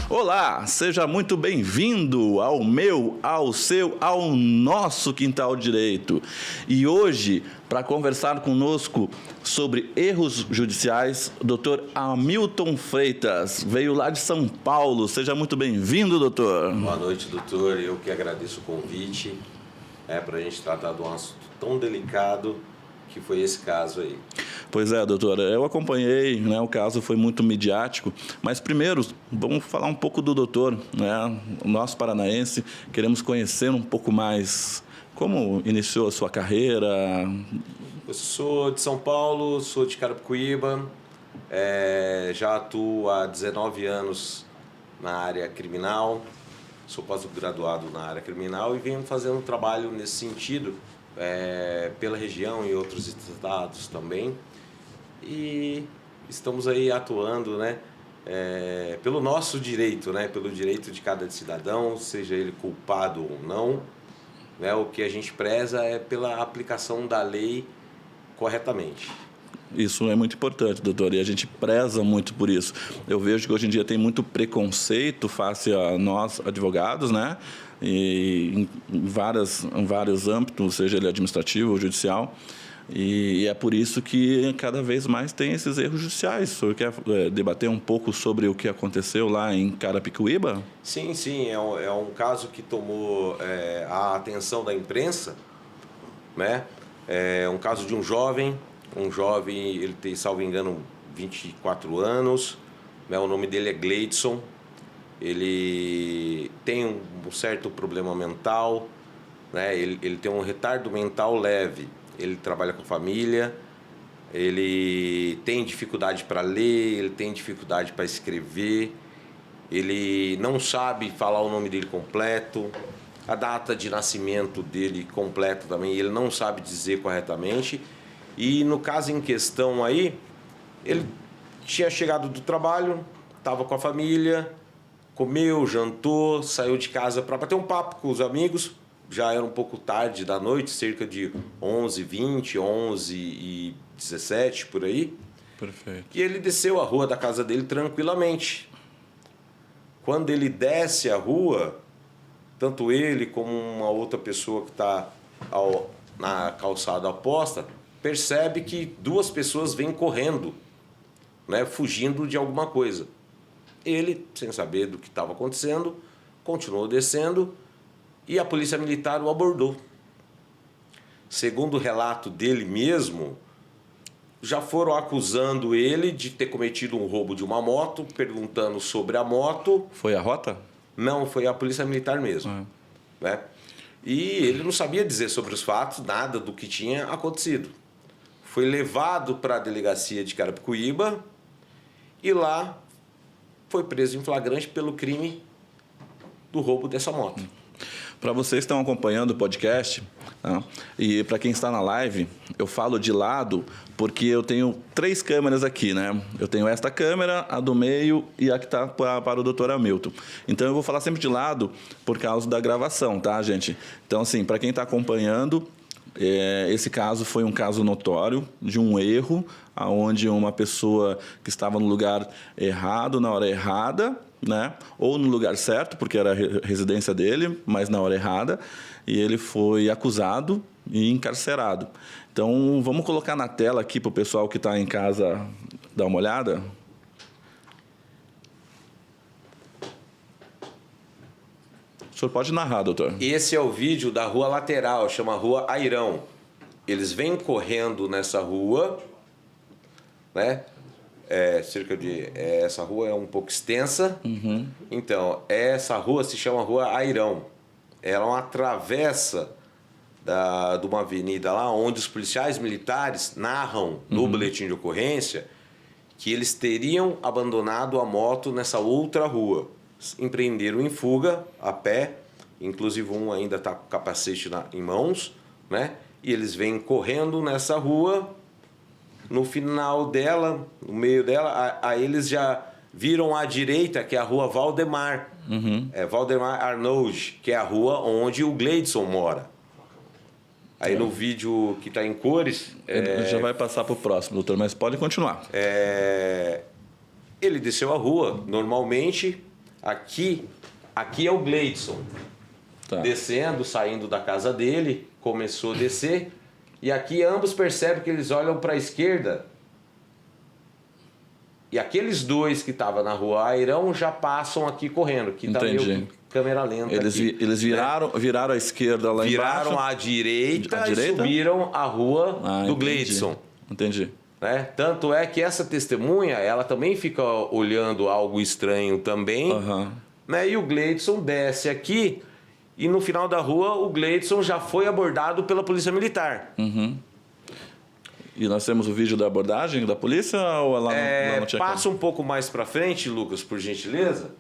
Olá, seja muito bem-vindo ao meu, ao seu, ao nosso Quintal Direito. E hoje, para conversar conosco sobre erros judiciais, o Dr. Hamilton Freitas veio lá de São Paulo. Seja muito bem-vindo, doutor. Boa noite, doutor. Eu que agradeço o convite para a gente tratar de um assunto tão delicado que foi esse caso aí. Pois é, doutora, eu acompanhei, né, o caso foi muito midiático, mas primeiro, vamos falar um pouco do doutor, né, o nosso paranaense, queremos conhecer um pouco mais como iniciou a sua carreira. Eu sou de São Paulo, sou de Carapicuíba, já atuo há 19 anos na área criminal, sou pós-graduado na área criminal e venho fazendo um trabalho nesse sentido pela região e outros estados também. E estamos aí atuando, né, pelo nosso direito, né, pelo direito de cada cidadão, seja ele culpado ou não, né, o que a gente preza é pela aplicação da lei corretamente. Isso é muito importante, doutor, e a gente preza muito por isso. Eu vejo que hoje em dia tem muito preconceito face a nós, advogados, né, e em vários âmbitos, seja ele administrativo ou judicial. E é por isso que cada vez mais tem esses erros judiciais. O senhor quer debater um pouco sobre o que aconteceu lá em Carapicuíba? Sim, é um caso que tomou a atenção da imprensa, né? É um caso de um jovem, ele tem, salvo engano, 24 anos, né? O nome dele é Gleidson, ele tem um certo problema mental, né? Ele tem um retardo mental leve. Ele trabalha com família, ele tem dificuldade para ler, ele tem dificuldade para escrever, ele não sabe falar o nome dele completo, a data de nascimento dele completa também, ele não sabe dizer corretamente. E no caso em questão aí, ele tinha chegado do trabalho, estava com a família, comeu, jantou, saiu de casa para bater um papo com os amigos. Já era um pouco tarde da noite, cerca de 11h20, 11h17, por aí. Perfeito. E ele desceu a rua da casa dele tranquilamente. Quando ele desce a rua, tanto ele como uma outra pessoa que está na calçada oposta, percebe que duas pessoas vêm correndo, né, fugindo de alguma coisa. Ele, sem saber do que estava acontecendo, continuou descendo. E a polícia militar o abordou. Segundo o relato dele mesmo, já foram acusando ele de ter cometido um roubo de uma moto, perguntando sobre a moto. Foi a rota? Não, foi a polícia militar mesmo. Né? E ele não sabia dizer sobre os fatos, nada do que tinha acontecido. Foi levado para a delegacia de Carapicuíba e lá foi preso em flagrante pelo crime do roubo dessa moto. Para vocês que estão acompanhando o podcast, tá? E para quem está na live, eu falo de lado porque eu tenho 3 câmeras aqui, né? Eu tenho esta câmera, a do meio e a que está para o Dr. Hamilton. Então eu vou falar sempre de lado por causa da gravação, tá, gente? Então, assim, para quem está acompanhando, esse caso foi um caso notório de um erro, onde uma pessoa que estava no lugar errado, na hora errada, né? Ou no lugar certo, porque era a residência dele, mas na hora errada, e ele foi acusado e encarcerado. Então, vamos colocar na tela aqui para o pessoal que está em casa dar uma olhada. O senhor pode narrar, doutor. Esse é o vídeo da rua lateral, chama Rua Airão. Eles vêm correndo nessa rua, né? Essa rua é um pouco extensa. Uhum. Então, essa rua se chama Rua Airão. Ela é uma travessa de uma avenida lá, onde os policiais militares narram no boletim de ocorrência que eles teriam abandonado a moto nessa outra rua. Empreenderam em fuga, a pé, inclusive um ainda está com o capacete em mãos, né? E eles vêm correndo nessa rua. No final dela, no meio dela, aí eles já viram à direita, que é a rua Valdemar. Valdemar Arnold, que é a rua onde o Gleidson mora. Aí no vídeo que está em cores... Já vai passar para o próximo, doutor, mas pode continuar. Ele desceu a rua, normalmente, aqui é o Gleidson. Tá. Descendo, saindo da casa dele, começou a descer, e aqui ambos percebem que eles olham para a esquerda, e aqueles dois que estavam na rua Airão já passam aqui correndo, que está meio câmera lenta. Eles viraram à esquerda lá embaixo. Viraram à direita e subiram a rua do Gleidson. Entendi. Né? Tanto é que essa testemunha, ela também fica olhando algo estranho também, né? E o Gleidson desce aqui e no final da rua o Gleidson já foi abordado pela polícia militar. E nós temos o vídeo da abordagem da polícia ou lá não tinha passa um pouco mais para frente, Lucas, por gentileza.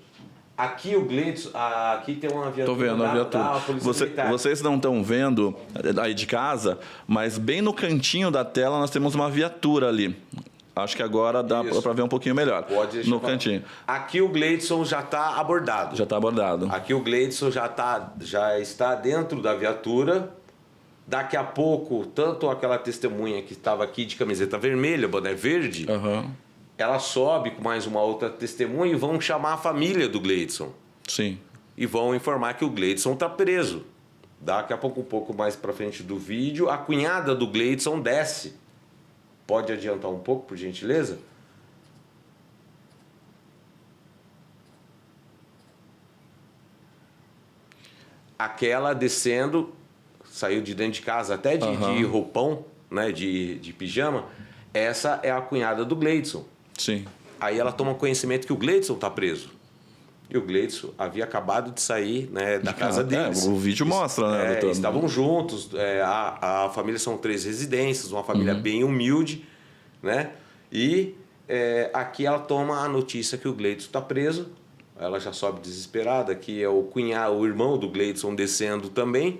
Aqui o Gleidson, aqui tem uma viatura. Estou vendo a viatura. Vocês não estão vendo aí de casa, mas bem no cantinho da tela nós temos uma viatura ali. Acho que agora dá para ver um pouquinho melhor. Pode deixar no cantinho. Aqui o Gleidson já está abordado. Já está abordado. Aqui o Gleidson já está dentro da viatura. Daqui a pouco, tanto aquela testemunha que estava aqui de camiseta vermelha, boné verde, ela sobe com mais uma outra testemunha e vão chamar a família do Gleidson. Sim. E vão informar que o Gleidson está preso. Daqui a pouco, um pouco mais para frente do vídeo, a cunhada do Gleidson desce. Pode adiantar um pouco, por gentileza? Aquela descendo, saiu de dentro de casa até de roupão, né, de pijama. Essa é a cunhada do Gleidson. Sim. Aí ela toma conhecimento que o Gleidson está preso. E o Gleidson havia acabado de sair, né, da casa deles. O vídeo mostra, né, doutor? Estavam juntos. A família são 3 residências, uma família bem humilde, né? E aqui ela toma a notícia que o Gleidson está preso. Ela já sobe desesperada, que é o irmão do Gleidson descendo também.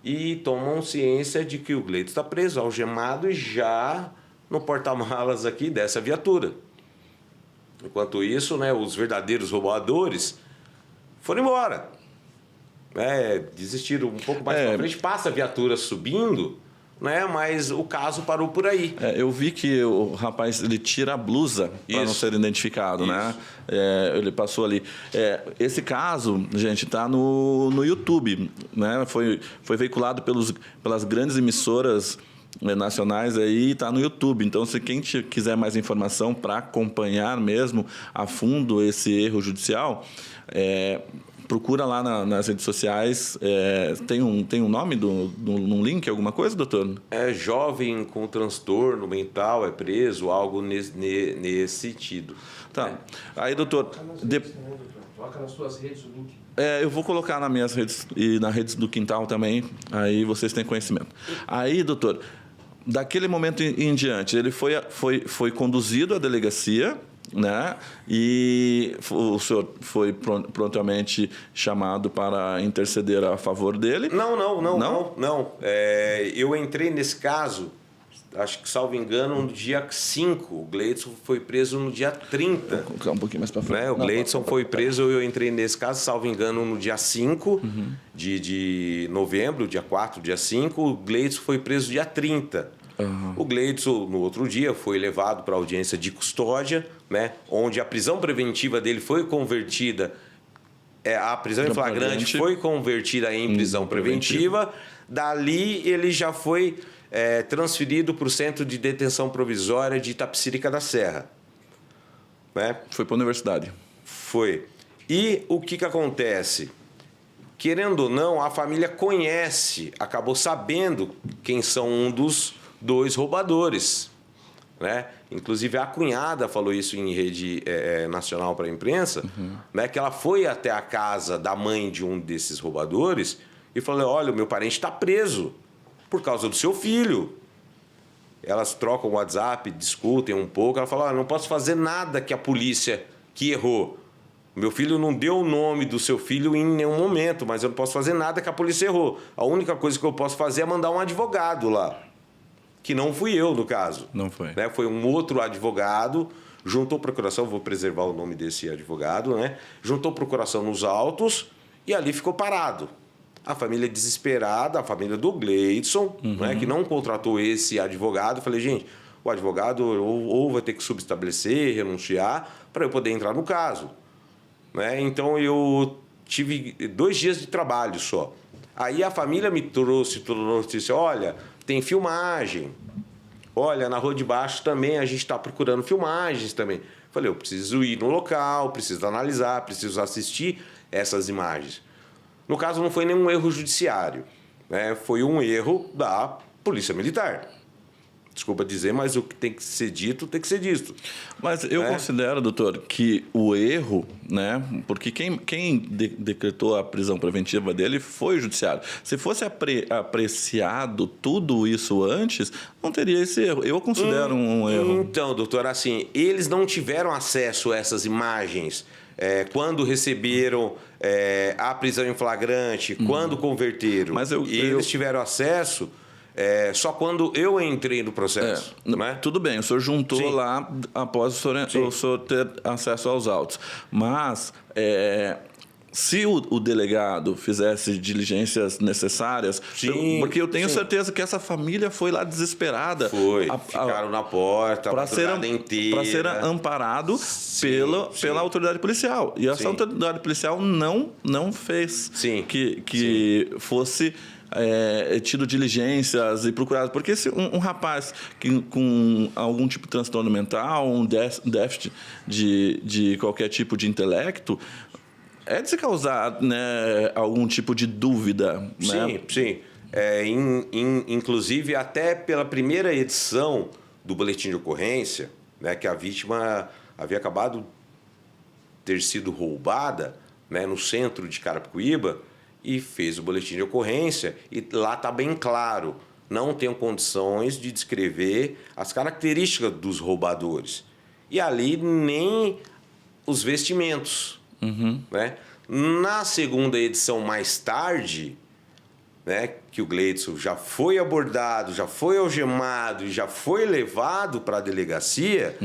E tomam ciência de que o Gleidson está preso, algemado e já no porta-malas aqui dessa viatura. Enquanto isso, né, os verdadeiros roubadores foram embora. Desistiram um pouco mais para frente, passa a viatura subindo, né, mas o caso parou por aí. Eu vi que o rapaz ele tira a blusa para não ser identificado, né? Ele passou ali. Esse caso, gente, está no YouTube, né? Foi veiculado pelas grandes emissoras nacionais aí, está no YouTube. Então, se quem quiser mais informação para acompanhar mesmo a fundo esse erro judicial, procura lá nas redes sociais. Tem um nome num link, alguma coisa, doutor? Jovem com transtorno mental é preso, algo nesse sentido. Tá. Aí, doutor... Coloca nas suas redes o link. Eu vou colocar nas minhas redes e nas redes do Quintal também, aí vocês têm conhecimento. Aí, doutor, daquele momento em diante, ele foi conduzido à delegacia, né? E o senhor foi prontamente chamado para interceder a favor dele? Não. Eu entrei nesse caso, acho que, salvo engano, no dia 5. O Gleidson foi preso no dia 30. Vou colocar um pouquinho mais para frente. O Gleidson foi preso, eu entrei nesse caso, salvo engano, no dia 5 de novembro, dia 4, dia 5. O Gleidson foi preso dia 30. O Gleidson, no outro dia, foi levado para a audiência de custódia, né, onde a prisão preventiva dele foi convertida, a prisão em flagrante foi convertida em prisão preventiva. Dali ele já foi transferido para o Centro de Detenção Provisória de Itapecerica da Serra. Né? Foi para a universidade. Foi. E o que acontece? Querendo ou não, a família conhece, acabou sabendo quem são um dos 2 roubadores. Né? Inclusive, a cunhada falou isso em rede nacional para a imprensa, né? Que ela foi até a casa da mãe de um desses roubadores e falou: olha, o meu parente está preso por causa do seu filho. Elas trocam o WhatsApp, discutem um pouco. Ela fala: não posso fazer nada que a polícia que errou. Meu filho não deu o nome do seu filho em nenhum momento, mas eu não posso fazer nada que a polícia errou. A única coisa que eu posso fazer é mandar um advogado lá. Que não fui eu, no caso. Não foi. Né? Foi um outro advogado, juntou procuração, vou preservar o nome desse advogado, né? Juntou procuração nos autos e ali ficou parado. A família desesperada, a família do Gleidson, né, que não contratou esse advogado. Eu falei, gente, o advogado ou vai ter que subestabelecer, renunciar, para eu poder entrar no caso. Né? Então, eu tive 2 dias de trabalho só. Aí a família me trouxe toda a notícia, olha, tem filmagem. Olha, na Rua de Baixo também a gente está procurando filmagens também. Falei, eu preciso ir no local, preciso analisar, preciso assistir essas imagens. No caso, não foi nenhum erro judiciário, né? Foi um erro da Polícia Militar. Desculpa dizer, mas o que tem que ser dito, tem que ser dito. Mas eu considero, doutor, que o erro, né? Porque quem decretou a prisão preventiva dele foi o judiciário. Se fosse apreciado tudo isso antes, não teria esse erro. Eu considero um erro. Então, doutor, assim, eles não tiveram acesso a essas imagens quando receberam a prisão em flagrante, quando converteram. Mas eles tiveram acesso... só quando eu entrei no processo. Né? Tudo bem, o senhor juntou Sim. lá após o senhor ter acesso aos autos. Mas se o delegado fizesse diligências necessárias, Sim, porque eu tenho sim. certeza que essa família foi lá desesperada. Ficaram na porta para ser amparado pela autoridade policial. E essa autoridade policial não fez que fosse... tido diligências e procurado. Porque se um rapaz com algum tipo de transtorno mental, um déficit de qualquer tipo de intelecto, é de se causar, né, algum tipo de dúvida. Sim, né? sim. Inclusive, até pela primeira edição do boletim de ocorrência, né, que a vítima havia acabado de ter sido roubada, né, no centro de Carapicuíba, e fez o boletim de ocorrência, e lá está bem claro, não tenho condições de descrever as características dos roubadores. E ali nem os vestimentos. Né? Na segunda edição, mais tarde, né, que o Gleidson já foi abordado, já foi algemado e já foi levado para a delegacia,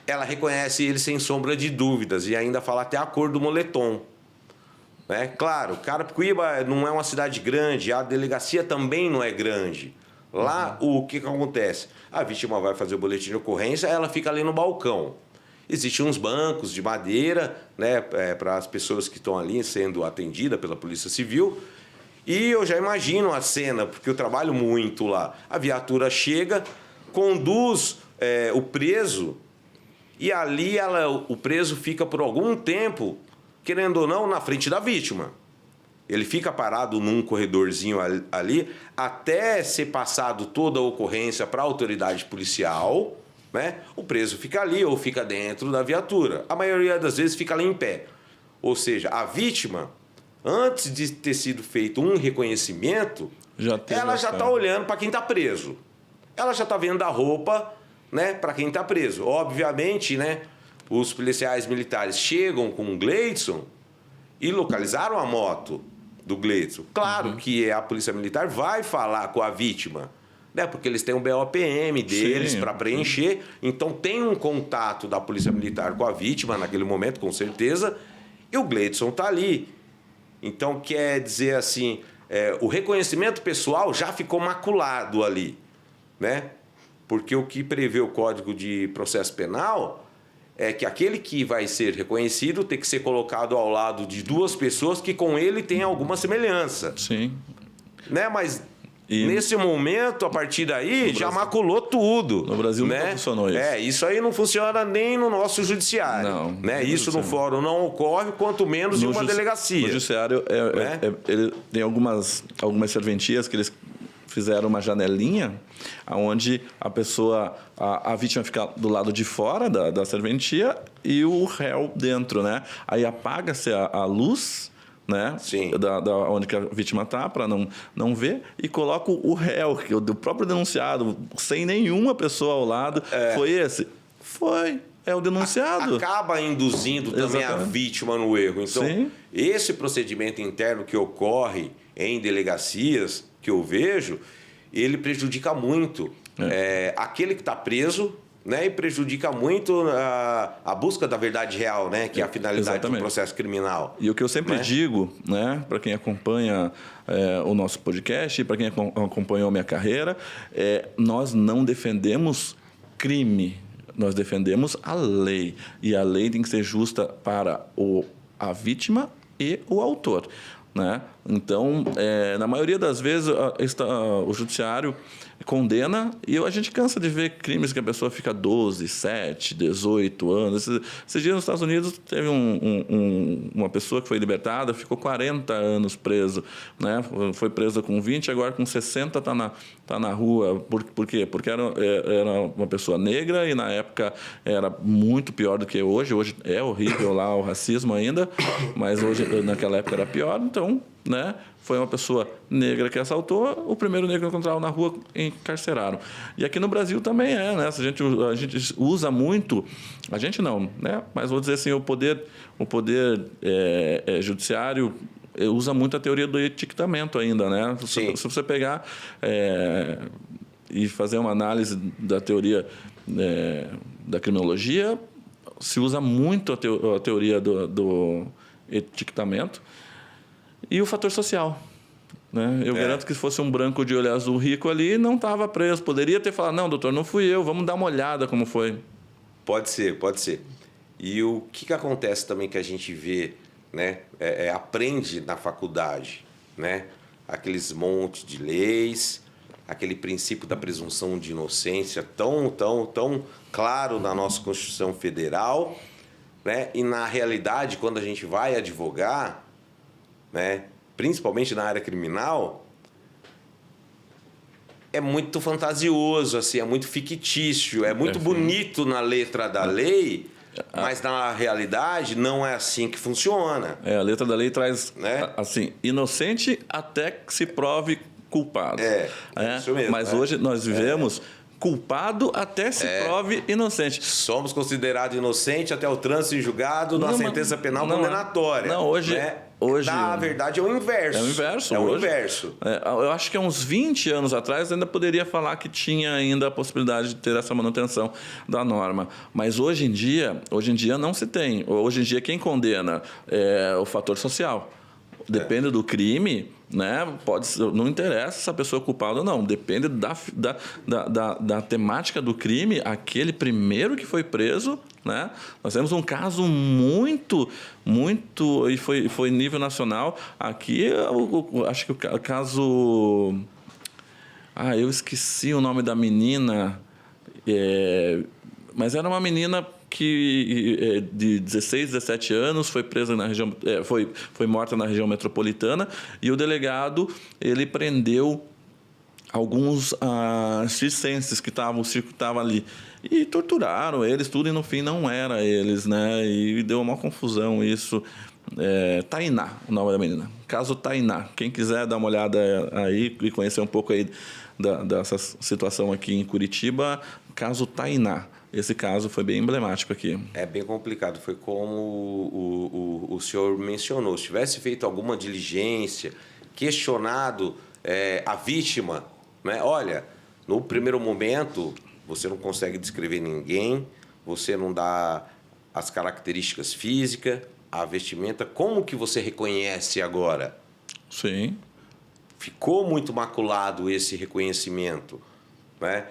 ela reconhece ele sem sombra de dúvidas e ainda fala até a cor do moletom. Claro, Carapicuíba não é uma cidade grande, a delegacia também não é grande. Lá, o que acontece? A vítima vai fazer o boletim de ocorrência, ela fica ali no balcão. Existem uns bancos de madeira, né, para as pessoas que estão ali sendo atendidas pela Polícia Civil. E eu já imagino a cena, porque eu trabalho muito lá. A viatura chega, conduz o preso, e ali o preso fica por algum tempo, querendo ou não, na frente da vítima. Ele fica parado num corredorzinho ali até ser passado toda a ocorrência para a autoridade policial, né? O preso fica ali ou fica dentro da viatura. A maioria das vezes fica ali em pé. Ou seja, a vítima, antes de ter sido feito um reconhecimento, ela já está olhando para quem está preso. Ela já está vendo a roupa, né, para quem está preso. Obviamente, né, os policiais militares chegam com o Gleidson e localizaram a moto do Gleidson. Claro que a Polícia Militar vai falar com a vítima, né? Porque eles têm um BOPM deles para preencher. Então tem um contato da Polícia Militar com a vítima naquele momento, com certeza, e o Gleidson está ali. Então quer dizer assim, o reconhecimento pessoal já ficou maculado ali, né? Porque o que prevê o Código de Processo Penal é que aquele que vai ser reconhecido tem que ser colocado ao lado de 2 pessoas que com ele têm alguma semelhança. Sim. Né? Mas nesse momento, a partir daí, já maculou tudo. No Brasil né? não funcionou isso. Isso aí não funciona nem no nosso judiciário. Não. Né? Isso no fórum não ocorre, quanto menos em uma delegacia. No judiciário, ele tem algumas serventias que eles fizeram uma janelinha onde a pessoa, a vítima fica do lado de fora da serventia e o réu dentro, né? Aí apaga-se a luz, né? Sim. Da onde que a vítima está, para não ver, e coloca o réu, que é o do próprio denunciado, sem nenhuma pessoa ao lado. Foi esse? Foi. É o denunciado. Acaba induzindo também a vítima no erro. Então, esse procedimento interno que ocorre em delegacias, que eu vejo, ele prejudica muito aquele que está preso, né? E prejudica muito a busca da verdade real, né? Que é a finalidade do processo criminal. E o que eu sempre digo, né, para quem acompanha o nosso podcast, para quem acompanhou a minha carreira, nós não defendemos crime, nós defendemos a lei. E a lei tem que ser justa para a vítima e o autor, né? Então, na maioria das vezes, o judiciário condena e a gente cansa de ver crimes que a pessoa fica 12, 7, 18 anos. Esses dias nos Estados Unidos teve uma pessoa que foi libertada, ficou 40 anos preso, né? Foi presa com 20, agora com 60 tá na rua. Por quê? Porque era uma pessoa negra e na época era muito pior do que hoje. Hoje é horrível lá o racismo ainda, mas naquela época era pior, então, né? Foi uma pessoa negra que assaltou, o primeiro negro que encontraram na rua encarceraram. E aqui no Brasil também né? A gente usa muito, a gente não, né? Mas vou dizer assim, o poder judiciário usa muito a teoria do etiquetamento ainda, né? Se você pegar e fazer uma análise da teoria da criminologia, se usa muito a teoria do etiquetamento. E o fator social, né? Eu garanto que se fosse um branco de olho azul rico ali, não estava preso. Poderia ter falado, não, doutor, não fui eu, vamos dar uma olhada como foi. Pode ser. E o que acontece também que a gente vê, né? Aprende na faculdade, né? Aqueles montes de leis, aquele princípio da presunção de inocência tão claro na nossa Constituição Federal, né? E na realidade, quando a gente vai advogar, né, principalmente na área criminal, é muito fantasioso, assim, é muito fictício, é muito bonito na letra da lei, mas na realidade não é assim que funciona. A letra da lei traz, né? Assim, inocente até que se prove culpado. Isso mesmo. Mas hoje nós vivemos culpado até se prove inocente. Somos considerados inocentes até o trânsito em julgado na sentença penal condenatória. Não, hoje... Né? Na verdade, é o inverso. É o inverso. Eu acho que há uns 20 anos atrás ainda poderia falar que tinha ainda a possibilidade de ter essa manutenção da norma. Mas hoje em dia não se tem. Hoje em dia, quem condena é o fator social. Depende do crime, né? Não interessa se a pessoa é culpada ou não. Depende da temática do crime. Aquele primeiro que foi preso, né? Nós temos um caso muito e foi nível nacional. Aqui, acho que o caso... eu esqueci o nome da menina. Mas era uma menina que de 16, 17 anos foi presa na região, foi morta na região metropolitana, e o delegado ele prendeu alguns circenses que estavam ali e torturaram eles tudo, e no fim não era eles, né? E deu uma confusão isso. Tainá, o nome da menina, caso Tainá. Quem quiser dar uma olhada aí e conhecer um pouco aí dessa situação aqui em Curitiba, caso Tainá. Esse caso foi bem emblemático aqui. É bem complicado. Foi como o senhor mencionou. Se tivesse feito alguma diligência, questionado a vítima, né? Olha, no primeiro momento, você não consegue descrever ninguém, você não dá as características físicas, a vestimenta. Como que você reconhece agora? Sim. Ficou muito maculado esse reconhecimento, né?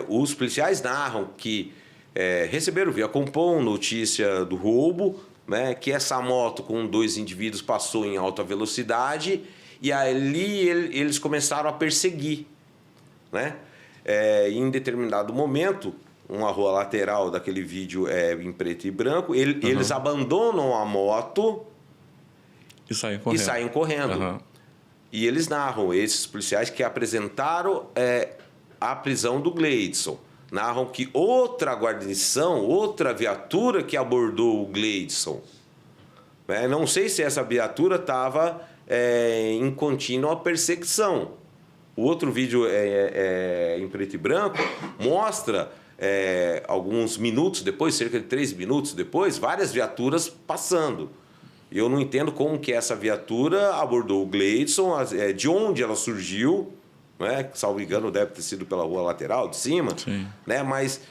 Os policiais narram que receberam via Compom notícia do roubo, né, que essa moto com 2 indivíduos passou em alta velocidade e ali eles começaram a perseguir, né? Em determinado momento, uma rua lateral daquele vídeo em preto e branco, eles abandonam a moto e saem correndo. E eles narram, esses policiais que apresentaram a prisão do Gleidson. Narram que outra guarnição, outra viatura que abordou o Gleidson. Não sei se essa viatura estava em contínua perseguição. O outro vídeo em preto e branco mostra alguns minutos depois, cerca de 3 minutos depois, várias viaturas passando. Eu não entendo como que essa viatura abordou o Gleidson, de onde ela surgiu, né? Salvo engano, deve ter sido pela rua lateral de cima, né? Mas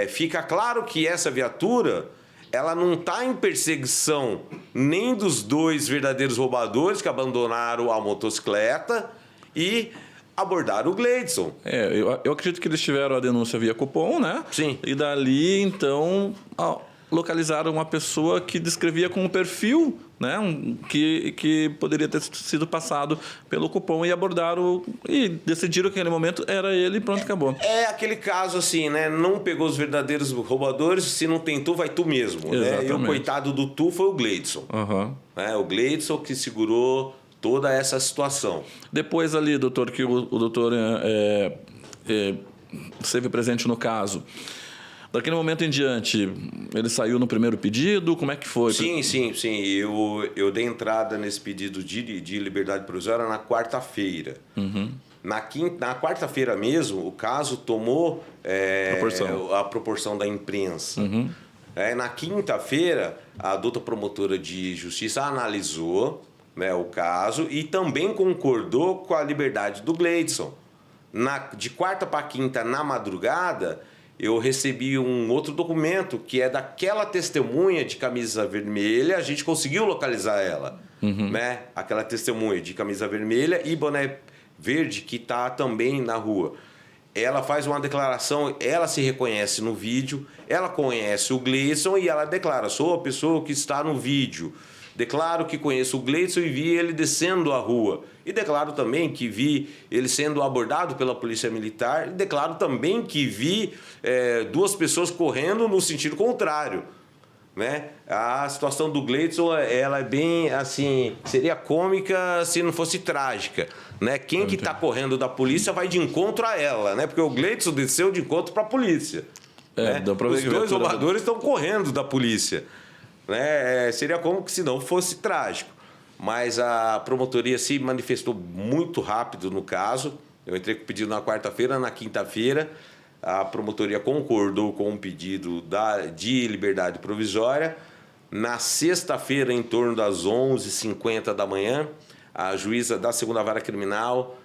fica claro que essa viatura ela não está em perseguição nem dos 2 verdadeiros roubadores que abandonaram a motocicleta e abordaram o Gleidson. Eu acredito que eles tiveram a denúncia via Cupom, né? Sim. E dali, então, localizaram uma pessoa que descrevia com um perfil, né? Que poderia ter sido passado pelo Cupom e abordaram e decidiram que naquele momento era ele e pronto, acabou. É aquele caso assim, né? Não pegou os verdadeiros roubadores, se não tem tu, vai tu mesmo. Né? E o coitado do tu foi o Gleidson. Uhum. O Gleidson que segurou toda essa situação. Depois ali, doutor, que o doutor esteve presente no caso, daquele momento em diante, ele saiu no primeiro pedido? Como é que foi? Sim. Eu dei entrada nesse pedido de liberdade provisória na quarta-feira. Uhum. Na quarta-feira mesmo, o caso tomou a proporção da imprensa. Uhum. Na quinta-feira, a douta promotora de justiça analisou, né, o caso e também concordou com a liberdade do Gleidson. De quarta para quinta, na madrugada, eu recebi um outro documento que é daquela testemunha de camisa vermelha, a gente conseguiu localizar ela, né? Aquela testemunha de camisa vermelha e boné verde que está também na rua. Ela faz uma declaração, ela se reconhece no vídeo, ela conhece o Gleidson e ela declara: sou a pessoa que está no vídeo. Declaro que conheço o Gleidson e vi ele descendo a rua. E declaro também que vi ele sendo abordado pela polícia militar. E declaro também que vi 2 pessoas correndo no sentido contrário. Né? A situação do Gleidson, ela é bem assim, seria cômica se não fosse trágica. Né? Quem que está correndo da polícia vai de encontro a ela, né? Porque o Gleidson desceu de encontro para a polícia. Né? Os 2 roubadores estão correndo da polícia. Né? Seria como que se não fosse trágico. Mas a promotoria se manifestou muito rápido no caso. Eu entrei com o pedido na quarta-feira, na quinta-feira a promotoria concordou com o pedido de liberdade provisória. Na sexta-feira, em torno das 11h50 da manhã, a juíza da 2ª Vara Criminal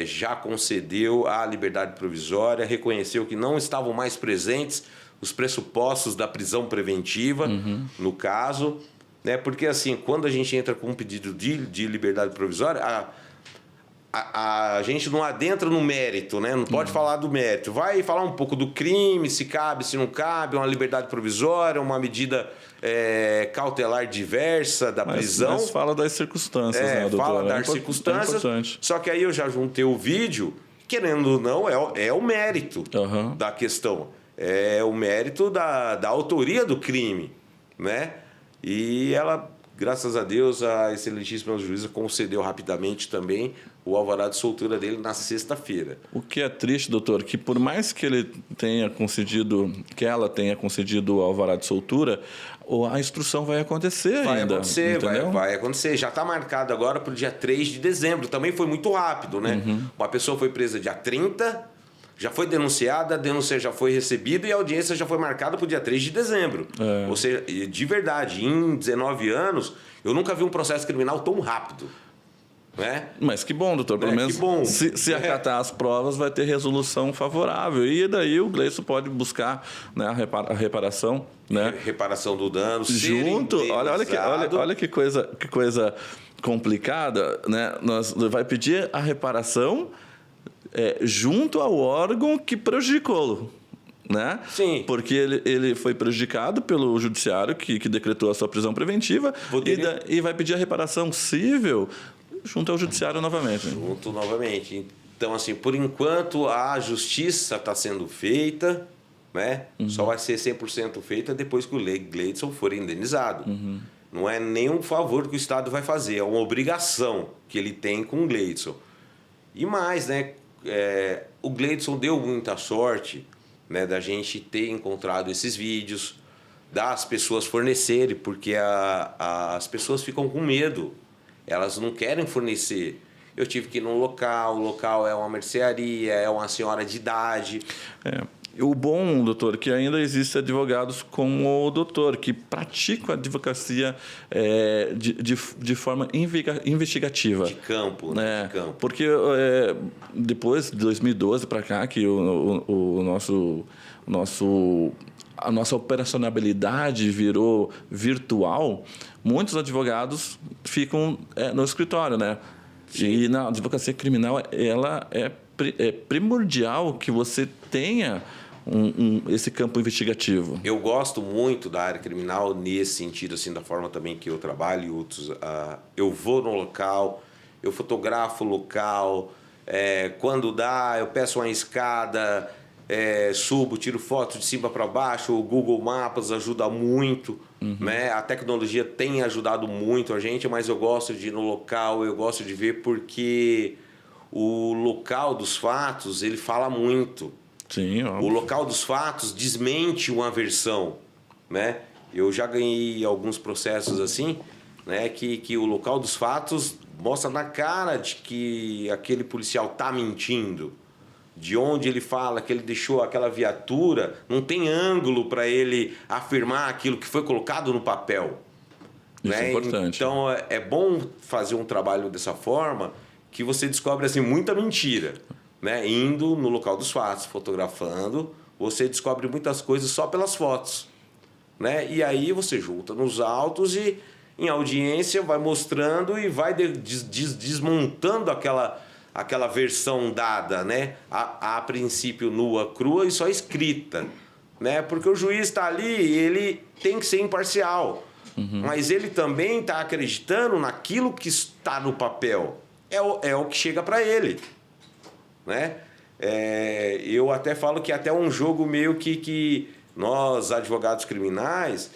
já concedeu a liberdade provisória, reconheceu que não estavam mais presentes os pressupostos da prisão preventiva, no caso, né? Porque assim, quando a gente entra com um pedido de liberdade provisória, a gente não adentra no mérito, né? Não pode falar do mérito. Vai falar um pouco do crime, se cabe, se não cabe, uma liberdade provisória, uma medida cautelar diversa da prisão. Mas fala das circunstâncias, né, doutor? Fala das circunstâncias, só que aí eu já juntei o vídeo, querendo ou não, é o mérito da questão. É o mérito da autoria do crime, né? E ela, graças a Deus, a excelentíssima juíza concedeu rapidamente também o alvará de soltura dele na sexta-feira. O que é triste, doutor, que por mais que ele tenha concedido, que ela tenha concedido o alvará de soltura, a instrução vai acontecer ainda. Vai acontecer. Já está marcado agora para o dia 3 de dezembro. Também foi muito rápido, né? Uma pessoa foi presa dia 30, já foi denunciada, a denúncia já foi recebida e a audiência já foi marcada para o dia 3 de dezembro. Ou seja, de verdade, em 19 anos, eu nunca vi um processo criminal tão rápido. Né? Mas que bom, doutor. Pelo menos se acatar as provas, vai ter resolução favorável. E daí o Gleidson pode buscar, né, a reparação. Né? Reparação do dano. Junto, olha que coisa complicada. Né? Vai pedir a reparação junto ao órgão que prejudicou-lo. Né? Sim. Porque ele foi prejudicado pelo judiciário que decretou a sua prisão preventiva e vai pedir a reparação cível junto ao judiciário novamente. Então, assim, por enquanto a justiça está sendo feita, né? Só vai ser 100% feita depois que o Gleidson for indenizado. Não é nenhum favor que o Estado vai fazer, é uma obrigação que ele tem com o Gleidson. E mais, né? O Gleidson deu muita sorte, né, da gente ter encontrado esses vídeos, das pessoas fornecerem, porque as pessoas ficam com medo. Elas não querem fornecer. Eu tive que ir num local, o local é uma mercearia, é uma senhora de idade. O bom, doutor, que ainda existem advogados como o doutor, que praticam a advocacia de forma investigativa. De campo, né? De campo. Porque depois de 2012 para cá, que a nossa operacionalidade virou virtual, muitos advogados ficam no escritório, né? Sim. E na advocacia criminal, ela é primordial que você tenha esse campo investigativo. Eu gosto muito da área criminal nesse sentido, assim, da forma também que eu trabalho e outros. Eu vou no local, eu fotografo o local, quando dá, eu peço uma escada, subo, tiro foto de cima para baixo, o Google Maps ajuda muito, né? A tecnologia tem ajudado muito a gente, mas eu gosto de ir no local, eu gosto de ver porque o local dos fatos, ele fala muito. Sim, o local dos fatos desmente uma versão, né? Eu já ganhei alguns processos assim, né? Que o local dos fatos mostra na cara de que aquele policial tá mentindo. De onde ele fala que ele deixou aquela viatura, não tem ângulo para ele afirmar aquilo que foi colocado no papel. Isso né? É importante. Então é bom fazer um trabalho dessa forma que você descobre assim, muita mentira. Né? Indo no local dos fatos, fotografando, você descobre muitas coisas só pelas fotos. Né? E aí você junta nos autos e em audiência vai mostrando e vai desmontando aquela versão dada, né? A princípio nua, crua e só escrita. Né? Porque o juiz está ali, ele tem que ser imparcial. Mas ele também está acreditando naquilo que está no papel. É o que chega para ele. Né? Eu até falo que é até um jogo meio que nós, advogados criminais,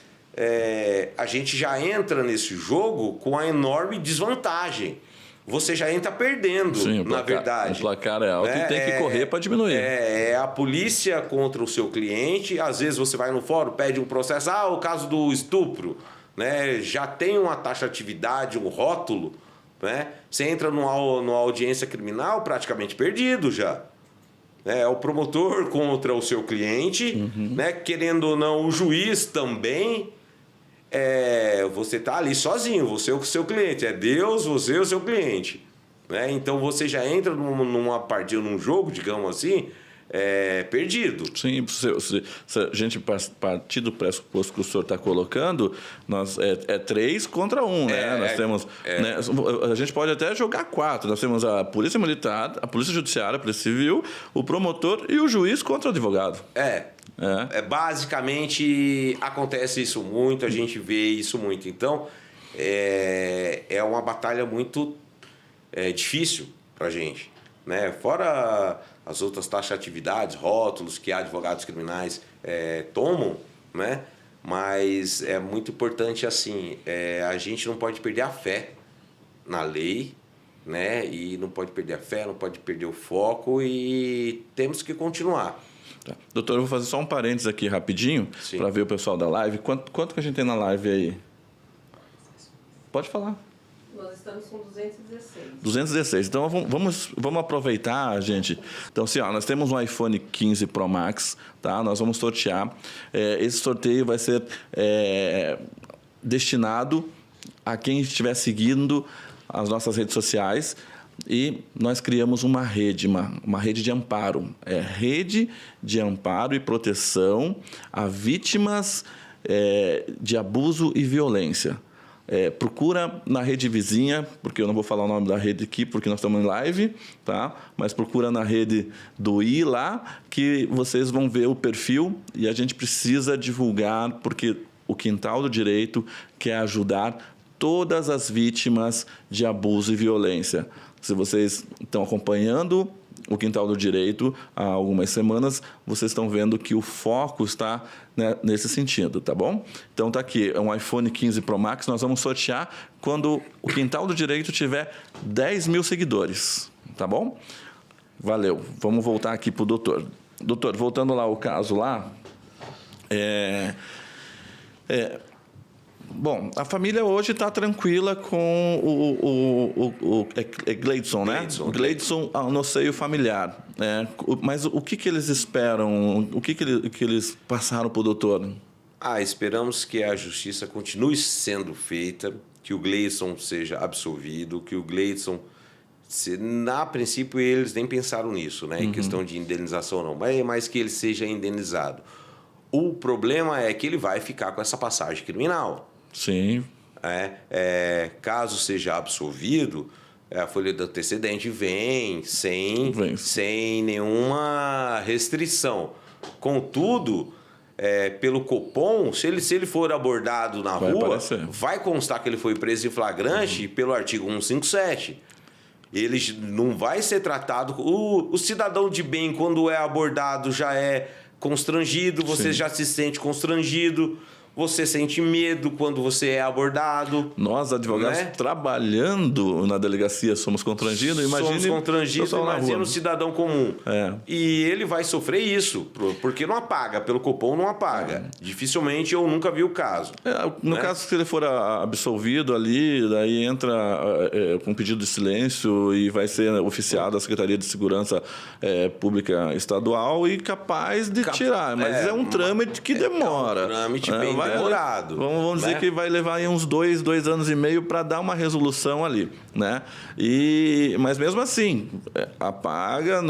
a gente já entra nesse jogo com a enorme desvantagem. Você já entra perdendo, Sim, na verdade. O placar é alto e tem que correr para diminuir. É a polícia contra o seu cliente. Às vezes você vai no fórum, pede um processo. O caso do estupro. Né? Já tem uma taxatividade, um rótulo. Né? Você entra numa audiência criminal praticamente perdido já. É o promotor contra o seu cliente, né? Querendo ou não, o juiz também. Você está ali sozinho, você é o seu cliente. É Deus, você é o seu cliente. Né? Então você já entra numa partida, num jogo, digamos assim, perdido. Sim, se a gente partir do pressuposto que o senhor está colocando, nós 3 contra 1, né? Nós temos, né, a gente pode até jogar 4. Nós temos a Polícia Militar, a Polícia Judiciária, a Polícia Civil, o promotor e o juiz contra o advogado. Basicamente acontece isso muito, a gente vê isso muito. Então é uma batalha muito difícil para a gente, né? Fora as outras taxatividades, rótulos que advogados criminais tomam, né? Mas é muito importante assim, a gente não pode perder a fé na lei, né? E não pode perder a fé, não pode perder o foco e temos que continuar. Tá. Doutor, eu vou fazer só um parênteses aqui rapidinho para ver o pessoal da live. Quanto que a gente tem na live aí? Pode falar. Nós estamos com 216. 216. Então, vamos aproveitar, gente. Então, assim, nós temos um iPhone 15 Pro Max, tá? Nós vamos sortear. Esse sorteio vai ser destinado a quem estiver seguindo as nossas redes sociais. E nós criamos uma rede de amparo. Rede de amparo e proteção a vítimas de abuso e violência. Procura na rede vizinha, porque eu não vou falar o nome da rede aqui, porque nós estamos em live, tá? Mas procura na rede do I lá, que vocês vão ver o perfil e a gente precisa divulgar, porque o Quintal do Direito quer ajudar todas as vítimas de abuso e violência. Se vocês estão acompanhando o Quintal do Direito há algumas semanas, vocês estão vendo que o foco está, né, nesse sentido, tá bom? Então tá aqui, é um iPhone 15 Pro Max, nós vamos sortear quando o Quintal do Direito tiver 10 mil seguidores, tá bom? Valeu, vamos voltar aqui para o doutor. Doutor, voltando lá ao caso lá, Bom, a família hoje está tranquila com o Gleidson, né? Gleidson no seio familiar. Né? Mas o que eles esperam? O que eles passaram para o doutor? Esperamos que a justiça continue sendo feita, que o Gleidson seja absolvido, que o Gleidson... A princípio, eles nem pensaram nisso, né? Em questão de indenização, não. Mas que ele seja indenizado. O problema é que ele vai ficar com essa passagem criminal. Sim. Caso seja absolvido, a folha de antecedente vem sem nenhuma restrição. Contudo, pelo Copom, se ele for abordado na rua, vai constar que ele foi preso em flagrante pelo artigo 157. Ele não vai ser tratado... O cidadão de bem, quando é abordado, já é constrangido, você já se sente constrangido, você sente medo quando você é abordado. Nós, advogados, trabalhando na delegacia, somos constrangidos. Imagina o cidadão comum. E ele vai sofrer isso, porque não apaga. Pelo Copom, não apaga. Dificilmente, eu nunca vi o caso. No caso, se ele for absolvido ali, daí entra com pedido de silêncio e vai ser oficiado à Secretaria de Segurança Pública Estadual e capaz de tirar. Mas é um trâmite que demora. É um trâmite bem demorado. Vamos dizer que vai levar aí uns 2 anos e meio para dar uma resolução ali, né? Mas mesmo assim, apaga,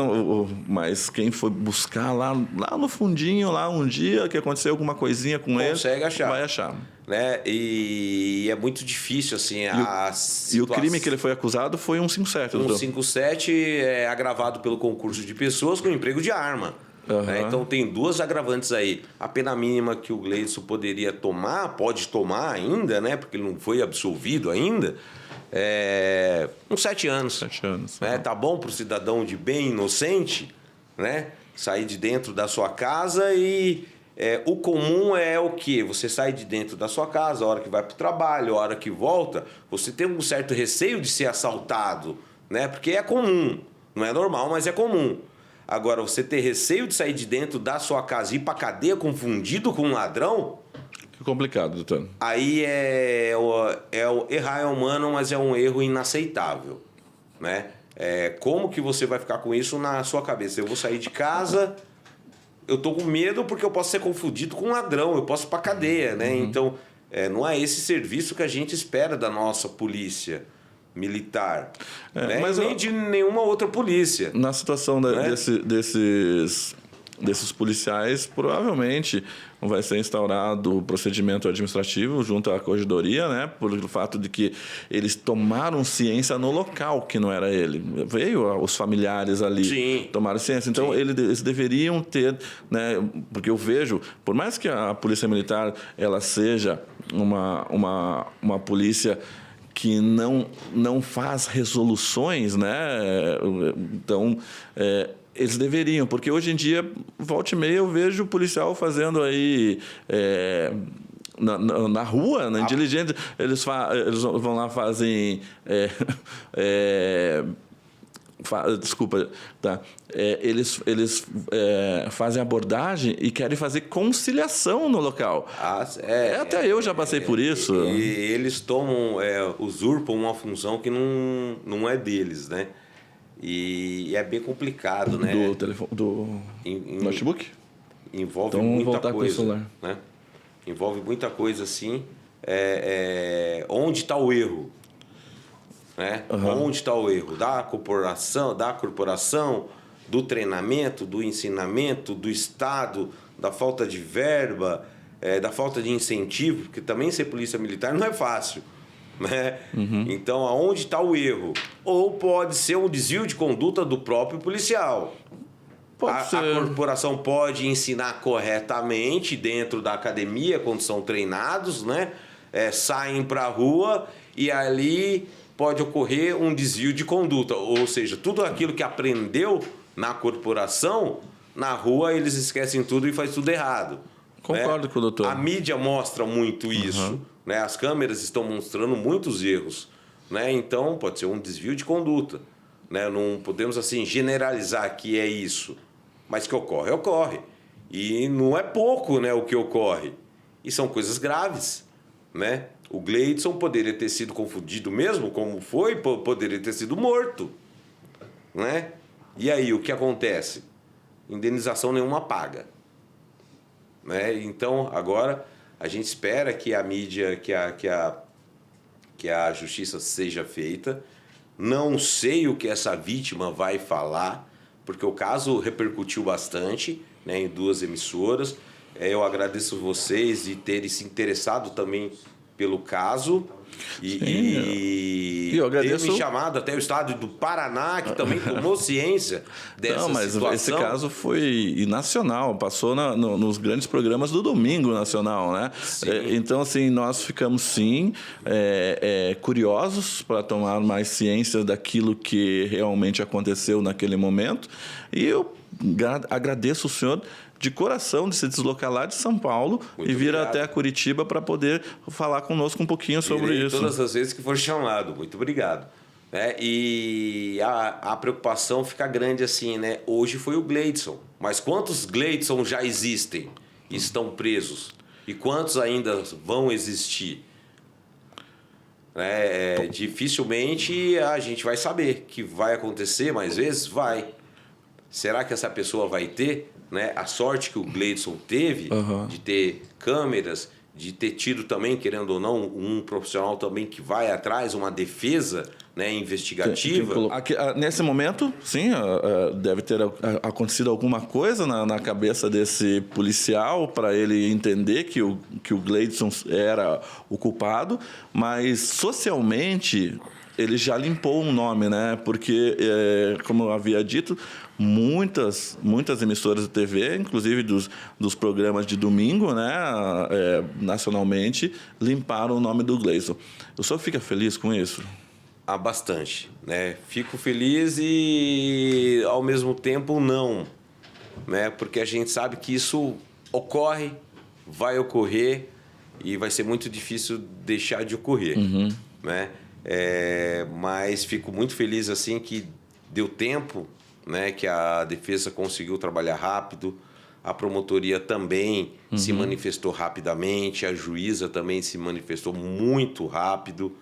mas quem for buscar lá no fundinho, lá um dia que aconteceu alguma coisinha com ele, vai achar. Né? E é muito difícil, assim, E o crime que ele foi acusado foi 157, doutor. 157 é agravado pelo concurso de pessoas com emprego de arma. Então tem 2 agravantes aí. A pena mínima que o Gleidson poderia tomar, pode tomar ainda, né? Porque ele não foi absolvido ainda, uns 7 anos. 7 anos. Tá bom para o cidadão de bem inocente, né? Sair de dentro da sua casa e... o comum é o quê? Você sai de dentro da sua casa, a hora que vai para o trabalho, a hora que volta, você tem um certo receio de ser assaltado, né? Porque é comum. Não é normal, mas é comum. Agora, você ter receio de sair de dentro da sua casa e ir para a cadeia confundido com um ladrão... Que complicado, doutor. Aí errar é humano, mas é um erro inaceitável, né? Como que você vai ficar com isso na sua cabeça? Eu vou sair de casa, eu tô com medo porque eu posso ser confundido com um ladrão, eu posso ir para a cadeia, né? Então, não é esse serviço que a gente espera da nossa polícia militar, né? Mas nem de nenhuma outra polícia. Na situação desses policiais, provavelmente vai ser instaurado o procedimento administrativo junto à corregedoria, né? Pelo fato de que eles tomaram ciência no local que não era ele. Veio os familiares ali, tomaram ciência. Então, eles deveriam ter, né? Porque eu vejo, por mais que a Polícia Militar ela seja uma polícia que não faz resoluções, né? Então, eles deveriam, porque hoje em dia, volta e meia, eu vejo o policial fazendo aí... Na rua, na diligência, eles vão lá, fazem... desculpa, tá? Eles fazem abordagem e querem fazer conciliação no local. Até eu já passei por isso. E eles usurpam uma função que não é deles, né? E é bem complicado, né? Do notebook? Envolve então, muita coisa, com o celular. Né? Envolve muita coisa, assim. Onde está o erro? Né? Onde está o erro? Da corporação, do treinamento, do ensinamento, do Estado, da falta de verba, da falta de incentivo, porque também ser polícia militar não é fácil. Né? Então, aonde está o erro? Ou pode ser um desvio de conduta do próprio policial. A corporação pode ensinar corretamente dentro da academia, quando são treinados, né? Saem para a rua e ali pode ocorrer um desvio de conduta. Ou seja, tudo aquilo que aprendeu na corporação, na rua eles esquecem tudo e faz tudo errado. Concordo com o doutor. A mídia mostra muito isso. Né? As câmeras estão mostrando muitos erros. Né? Então, pode ser um desvio de conduta. Né? Não podemos assim generalizar que é isso. Mas que ocorre, ocorre. E não é pouco, né, o que ocorre. E são coisas graves. né? O Gleidson poderia ter sido confundido mesmo, como foi, poderia ter sido morto, né? E aí, o que acontece? Indenização nenhuma paga, né? Então, agora, a gente espera que a mídia, que a justiça seja feita. Não sei o que essa vítima vai falar, porque o caso repercutiu bastante, né, em 2 emissoras. Eu agradeço vocês de terem se interessado também pelo caso e eu agradeço... ter me chamado até o estado do Paraná, que também tomou ciência dessa situação. Esse caso foi nacional, passou nos grandes programas do Domingo Nacional, né? Então, assim, nós ficamos, sim, curiosos para tomar mais ciência daquilo que realmente aconteceu naquele momento. E eu agradeço o senhor de coração de se deslocar lá de São Paulo e vir até a Curitiba para poder falar conosco um pouquinho sobre isso. Todas as vezes que for chamado. Muito obrigado. E a preocupação fica grande assim, né? Hoje foi o Gleidson, mas quantos Gleidson já existem e estão presos? E quantos ainda vão existir? Dificilmente a gente vai saber que vai acontecer, mas às vezes vai. Será que essa pessoa vai ter, né, a sorte que o Gleidson teve de ter câmeras, de ter tido também, querendo ou não, um profissional também que vai atrás, uma defesa, né, investigativa? Nesse momento, sim, deve ter acontecido alguma coisa na cabeça desse policial para ele entender que o Gleidson era o culpado, mas socialmente ele já limpou um nome, né? Porque, como eu havia dito, muitas emissoras de TV, inclusive dos programas de domingo, né, nacionalmente, limparam o nome do Gleidson. O senhor fica feliz com isso? Bastante, né? Fico feliz e, ao mesmo tempo, não, né? Porque a gente sabe que isso ocorre, vai ocorrer e vai ser muito difícil deixar de ocorrer, né? Mas fico muito feliz assim que deu tempo, né, que a defesa conseguiu trabalhar rápido, a promotoria também se manifestou rapidamente, a juíza também se manifestou muito rápido,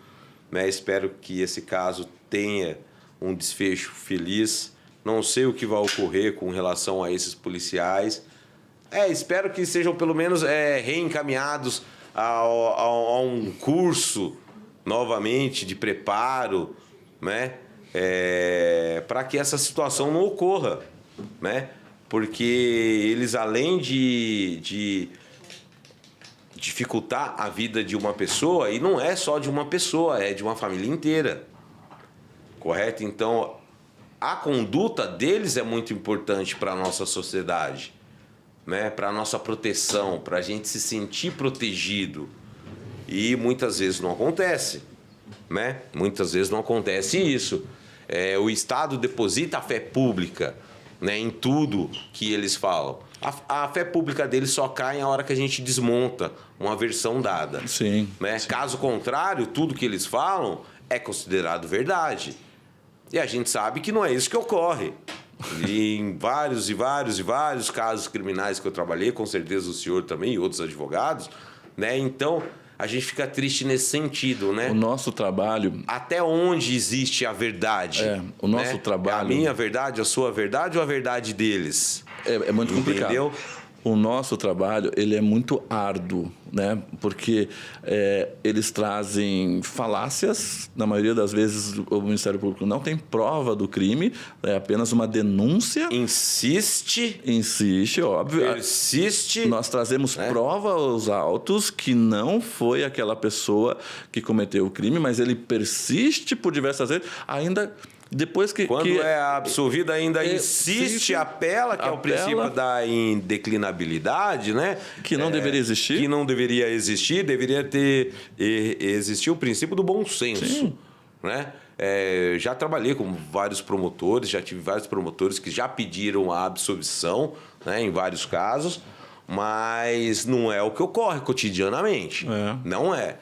né? Espero que esse caso tenha um desfecho feliz. Não sei o que vai ocorrer com relação a esses policiais. Espero que sejam pelo menos reencaminhados a um curso novamente de preparo, né? Para que essa situação não ocorra, né? Porque eles, além de dificultar a vida de uma pessoa, e não é só de uma pessoa, é de uma família inteira, correto? Então, a conduta deles é muito importante para a nossa sociedade, né? Para a nossa proteção, para a gente se sentir protegido. E muitas vezes não acontece, né? Muitas vezes não acontece isso. O Estado deposita a fé pública, né, em tudo que eles falam. A fé pública deles só cai na hora que a gente desmonta uma versão dada. Sim, né? sim. Caso contrário, tudo que eles falam é considerado verdade. E a gente sabe que não é isso que ocorre. E em vários casos criminais que eu trabalhei, com certeza o senhor também e outros advogados, né? Então, a gente fica triste nesse sentido, né? O nosso trabalho... Até onde existe a verdade? O nosso trabalho... A minha verdade, a sua verdade ou a verdade deles? É muito complicado. Entendeu? O nosso trabalho, ele é muito árduo, né? Porque eles trazem falácias. Na maioria das vezes, o Ministério Público não tem prova do crime, é apenas uma denúncia. Insiste, óbvio. persiste. Nós trazemos prova aos autos que não foi aquela pessoa que cometeu o crime, mas ele persiste por diversas vezes, ainda... Depois Quando é absolvido, ainda insiste, apela, que é o princípio da indeclinabilidade, né? Que não deveria existir. Que não deveria existir, deveria existir o princípio do bom senso. Sim. Né? Já trabalhei com vários promotores, já tive vários promotores que já pediram a absolvição, né, em vários casos, mas não é o que ocorre cotidianamente. Não é.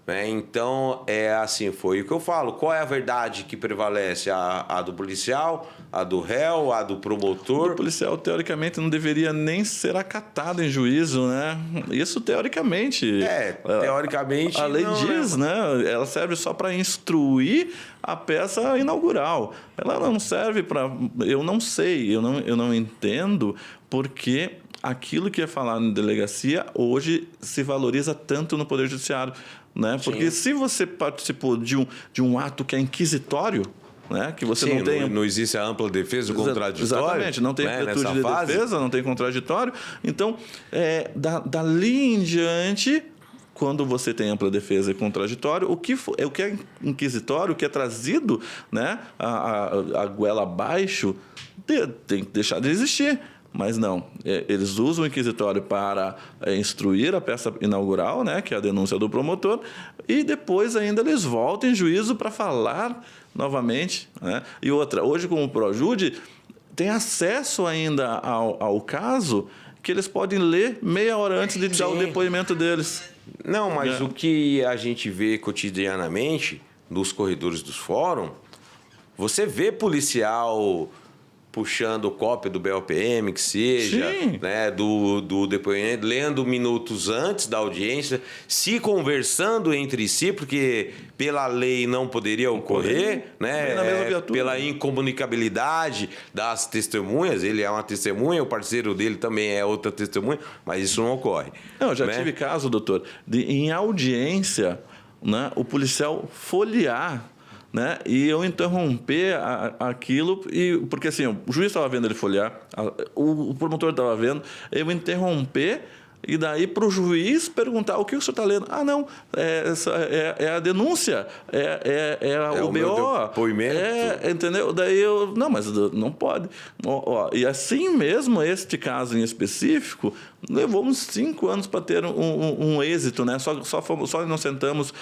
Né? Então, é assim, foi o que eu falo. Qual é a verdade que prevalece? A do policial, a do réu, a do promotor? O policial, teoricamente, não deveria nem ser acatado em juízo, né? Isso teoricamente. Teoricamente. A lei diz, né? Ela serve só para instruir a peça inaugural. Ela não serve para... Eu não sei, eu não entendo porque aquilo que é falado em delegacia hoje se valoriza tanto no Poder Judiciário, né? Porque se você participou de um ato que é inquisitório, né? Que você não tem... Não existe a ampla defesa, o contraditório. Exatamente, não tem amplitude de defesa, não tem contraditório. Então, dali em diante, quando você tem ampla defesa e contraditório, o que é inquisitório, o que é trazido, né, a goela abaixo, tem que deixar de existir. Mas não, eles usam o inquisitório para instruir a peça inaugural, né, que é a denúncia do promotor, e depois ainda eles voltam em juízo para falar novamente, né? E outra, hoje com o Projude, tem acesso ainda ao caso que eles podem ler meia hora antes de dar o depoimento deles. Não, mas o que a gente vê cotidianamente nos corredores dos fóruns, você vê policial puxando cópia do BOPM, que seja, né, do depoimento, lendo minutos antes da audiência, se conversando entre si, porque pela lei não poderia ocorrer, né, pela incomunicabilidade das testemunhas. Ele é uma testemunha, o parceiro dele também é outra testemunha, mas isso não ocorre. Não, já tive caso, doutor, em audiência, né, o policial folhear, né? E eu interromper aquilo, porque assim, o juiz estava vendo ele folhear, o promotor estava vendo, eu interromper e daí para o juiz perguntar o que o senhor está lendo. Ah, não, é a denúncia, o BO. Depoimento. Entendeu? Daí eu, não, mas não pode. E assim mesmo, este caso em específico, levou uns 5 anos para ter um êxito, né? Só não sentamos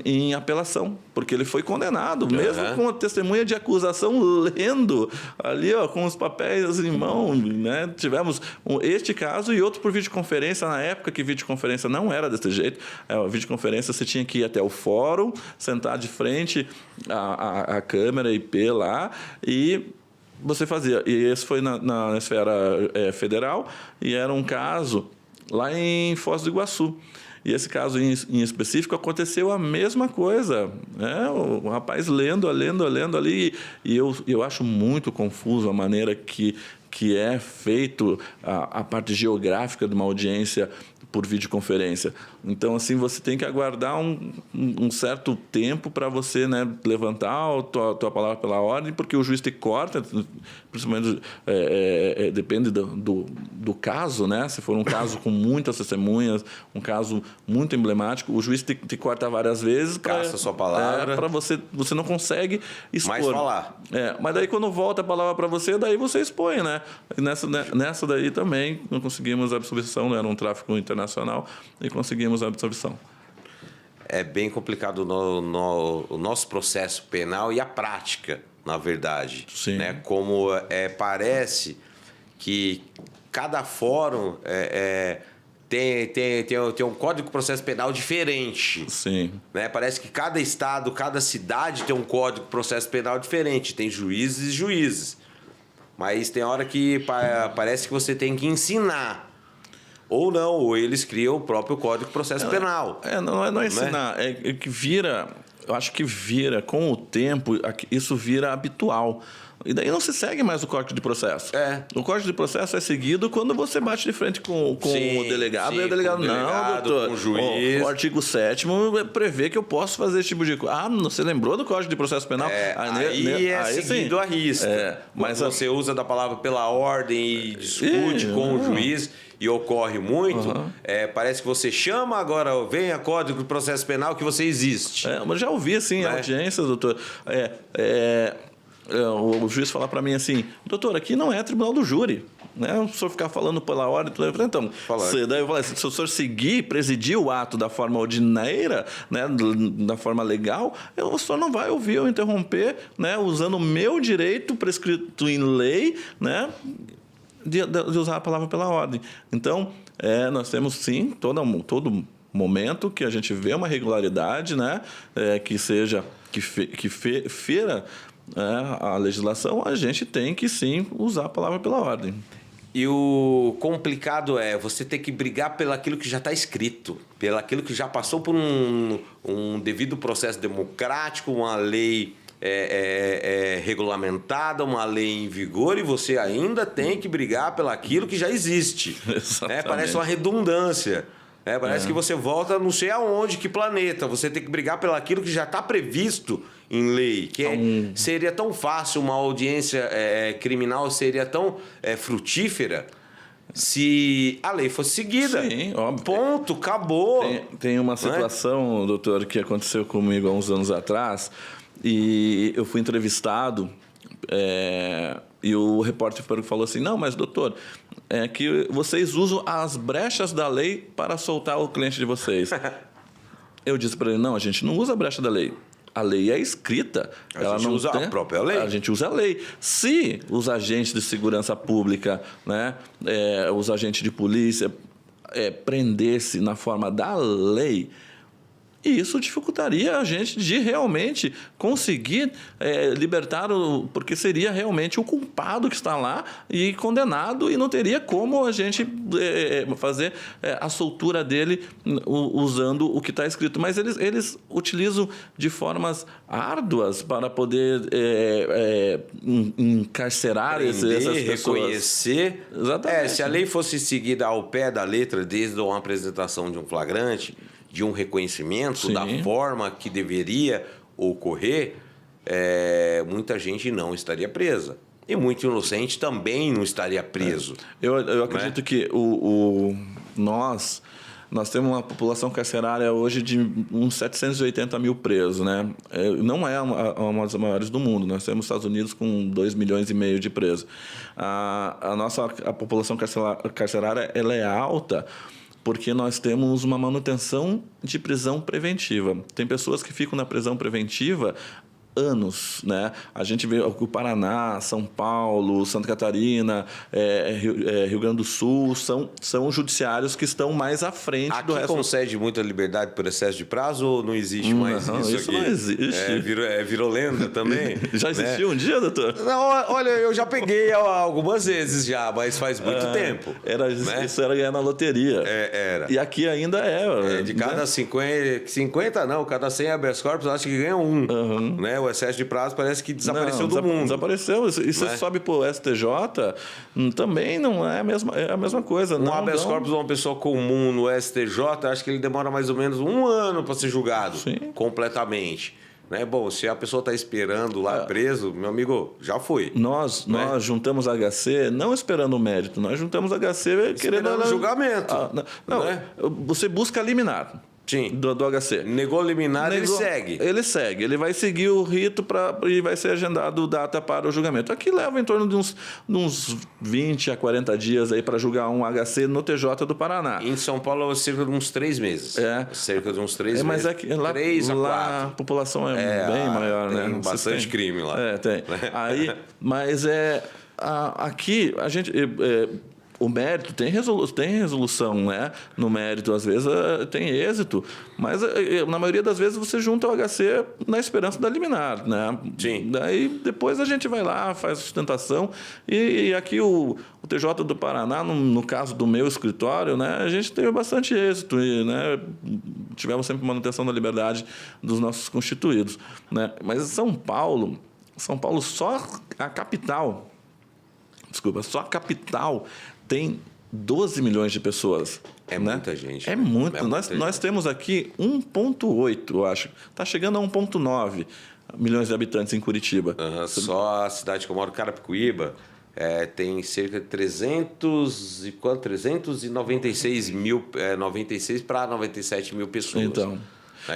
em apelação, porque ele foi condenado, mesmo com a testemunha de acusação lendo ali, com os papéis em mão, né? Tivemos este caso e outro por videoconferência, na época que videoconferência não era desse jeito. A videoconferência você tinha que ir até o fórum, sentar de frente à câmera IP lá e você fazia. E esse foi na esfera federal e era um caso lá em Foz do Iguaçu. E esse caso em específico aconteceu a mesma coisa, né? O rapaz lendo ali, e eu acho muito confuso a maneira que é feito a parte geográfica de uma audiência por videoconferência. Então, assim, você tem que aguardar um certo tempo para você, né, levantar a tua palavra pela ordem, porque o juiz te corta, principalmente depende do caso, né? Se for um caso com muitas testemunhas, um caso muito emblemático, o juiz te corta várias vezes. Caça a sua palavra. Para você não consegue expor. Mais falar. Mas daí quando volta a palavra para você, daí você expõe, né? E nessa daí também não conseguimos a absolvição, né? Era um tráfico internacional e conseguimos a absolvição. É bem complicado o nosso processo penal e a prática, na verdade. Sim. Né? Como parece que cada fórum tem um código de processo penal diferente. Sim. Né? Parece que cada estado, cada cidade tem um código de processo penal diferente. Tem juízes e juízes. Mas tem hora que parece que você tem que ensinar. Ou não, ou eles criam o próprio Código de Processo Penal. Não é ensinar, é que vira, eu acho que vira, com o tempo, isso vira habitual. E daí não se segue mais o Código de Processo. O Código de Processo é seguido quando você bate de frente com o delegado. E o delegado, não, doutor, com o juiz. O artigo 7º prevê que eu posso fazer esse tipo de coisa. Ah, você lembrou do Código de Processo Penal? Aí seguido a risca. Mas você usa da palavra pela ordem e discute com o juiz, e ocorre muito, parece que você chama agora, vem a Código de Processo Penal que você existe. Mas já ouvi, assim, audiências, doutor. O juiz falar para mim assim, doutor, aqui não é tribunal do júri, né? O senhor ficar falando pela ordem, então, daí eu falei, se o senhor presidir o ato da forma ordinária, né, da forma legal, o senhor não vai ouvir eu interromper, né, usando o meu direito prescrito em lei, né, de usar a palavra pela ordem. Então, nós temos sim todo momento que a gente vê uma irregularidade, né, que seja que fira a legislação, a gente tem que sim usar a palavra pela ordem. E o complicado é você ter que brigar pelaquilo que já está escrito, pelaquilo que já passou por um devido processo democrático, uma lei regulamentada, uma lei em vigor, e você ainda tem que brigar pelaquilo que já existe. Parece uma redundância. Parece que você volta não sei aonde, que planeta. Você tem que brigar pelaquilo que já está previsto em lei. Seria tão fácil, uma audiência criminal seria tão frutífera se a lei fosse seguida. Sim, óbvio. Ponto, acabou. Tem uma situação, doutor, que aconteceu comigo há uns anos atrás, e eu fui entrevistado, e o repórter falou assim, não, mas doutor, é que vocês usam as brechas da lei para soltar o cliente de vocês. Eu disse para ele, não, a gente não usa a brecha da lei. A lei é escrita. A gente usa a própria lei. A gente usa a lei. Se os agentes de segurança pública, né, os agentes de polícia, prendesse na forma da lei, e isso dificultaria a gente de realmente conseguir libertar, porque seria realmente o culpado que está lá e condenado, e não teria como a gente fazer a soltura dele usando o que está escrito. Mas eles utilizam de formas árduas para poder encarcerar essas pessoas. Reconhecer. Exatamente. Se a lei fosse seguida ao pé da letra, desde uma apresentação de um flagrante, de um reconhecimento, sim, da forma que deveria ocorrer, muita gente não estaria presa. E muito inocente também não estaria preso. Eu acredito que nós temos uma população carcerária hoje de uns 780 mil presos, né? Não é uma das maiores do mundo. Nós temos Estados Unidos com 2,5 milhões de presos. A população carcerária ela é alta porque nós temos uma manutenção de prisão preventiva. Tem pessoas que ficam na prisão preventiva anos, né? A gente vê o Paraná, São Paulo, Santa Catarina, Rio Grande do Sul, são judiciários que estão mais à frente do resto. Aqui concede muita liberdade por excesso de prazo ou não existe mais isso aqui? Não existe. Virou lenda também? Já existiu um dia, doutor? Não, olha, eu já peguei algumas vezes já, mas faz muito tempo. Isso era ganhar na loteria. Era. E aqui ainda de cada 50 não, cada 100 habeas corpus, acho que ganha um. Né? O excesso de prazo parece que desapareceu do mundo. Desapareceu. E você sobe para o STJ, também não é a mesma coisa. Um habeas corpus de uma pessoa comum no STJ, acho que ele demora mais ou menos 1 ano para ser julgado. Sim. Completamente. Né? Bom, se a pessoa está esperando lá preso, meu amigo, já foi. Nós juntamos HC não esperando o mérito, nós juntamos HC querendo julgamento. Você busca liminar. Sim. Do HC. Negou liminar, ele segue. Ele segue. Ele vai seguir o rito e vai ser agendado data para o julgamento. Aqui leva em torno de uns 20 a 40 dias aí para julgar um HC no TJ do Paraná. Em São Paulo, cerca de uns 3 meses. Cerca de uns 3 meses. Mas aqui, lá 3 a 4. Lá a população é bem maior, né? Tem bastante crime lá. Tem. Aí, mas aqui a gente... O mérito tem resolução, né? No mérito, às vezes, tem êxito, mas na maioria das vezes você junta o HC na esperança da liminar, né? Sim. Daí depois a gente vai lá, faz sustentação, e aqui o TJ do Paraná, no caso do meu escritório, né, a gente teve bastante êxito, e, né, tivemos sempre manutenção da liberdade dos nossos constituídos, né? Mas São Paulo, só a capital tem 12 milhões de pessoas. É muita gente. É muito. Nós temos aqui 1,8, eu acho. Está chegando a 1,9 milhões de habitantes em Curitiba. Só a cidade que eu moro, Carapicuíba, tem cerca de 396 mil, 96 para 97 mil pessoas.